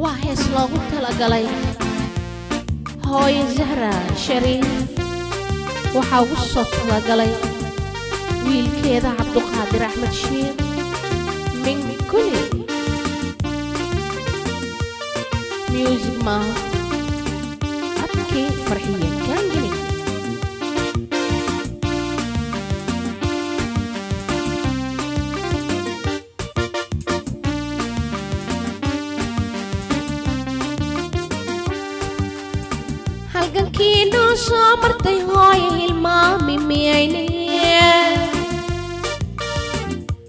waa hees loogu talagalay hooyo Zahra Shariif waxaa ugu soo talagalay wiilkeeda Cabduqaadir Axmed Shiir min kulli music ma abkii farxiye kaangeli halgankii noo soo martay hooyo hilmaami miyayniye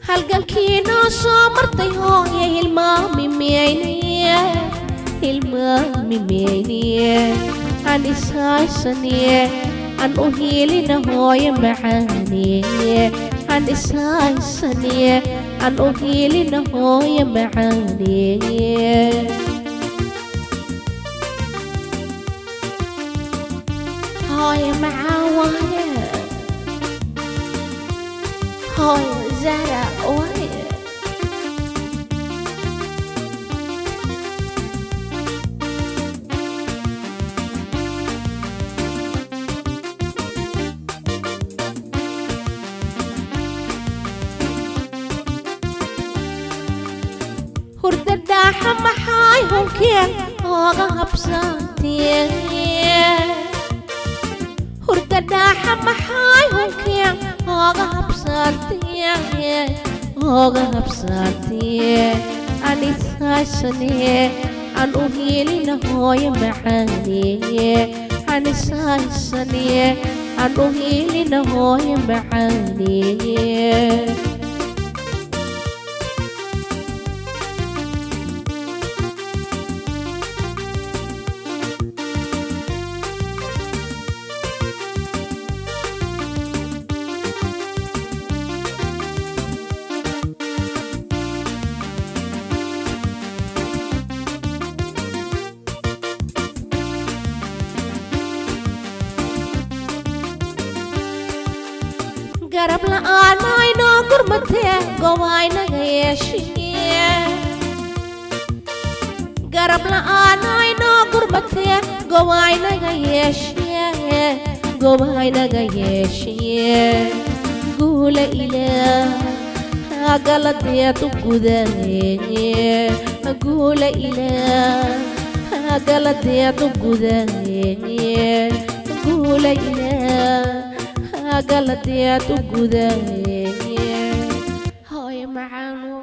halgankii noo soo martay hooyo hilmaami miyayniye hilmaami miyayniye aan isaysaniye aan u hiilina hooyo macaaniye aan isaysaniye aan u hiilina hooyo macaaniye هاي معاوية هاي زهرة ويا هرد الداحة محاي هم كيف هاغا بساتي hurda dhaaxa maxay hunkiya hooga habsaartiye aan isaysaniye aan u hiilina hooyo macaaniye aan isaysaniye aan u hiilina hooyo macaaniye garab la'aan aynoo gurmatee gobaynaga yeeshiye garab la'aan aynoo gurmatee gobaynaga yeeshiye guula ilaah galadeed u gudaye guula ilaah galadeed u gudaye guula ilaah قلت يا تقودي هاي معانو